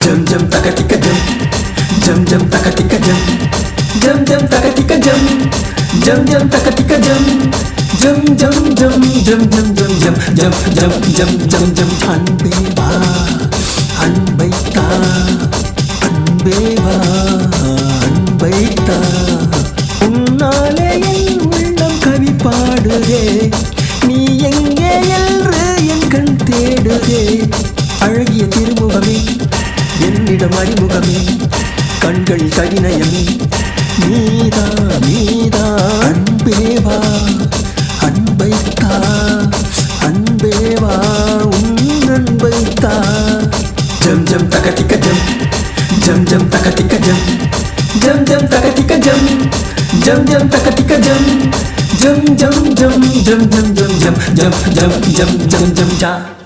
Jam jam takatika jam, jam jam takatika jam, jam jam takatika jam, jam jam takatika jam, jam jam jam jam jam jam jam jam jam jam jam jam அன்பே வா அன்பை தா அன்பே வா அன்பை தா உன்னாலே என் உள்ளம் கவி பாடுதே நீ எங்கே என்று என் கண் தேடுதே அழகிய திருமுகமே என்னிடம் அறிமுகமே கண்கள் கவிநயமே நீதா நீதா அன்பே வா அன்பை தா அன்பே வா உன் அன்பை தா ஜம் ஜம் தகதிக்க ஜம் ஜம் ஜம் தகதிக்க ஜம் ஜம் ஜம் தகதிக்க ஜம் ஜம் ஜம் தகதிக்க ஜம் ஜம் ஜம் ஜம் ஜம் ஜம் ஜம் ஜம் ஜம் ஜம் ஜம் ஜம் ஜம்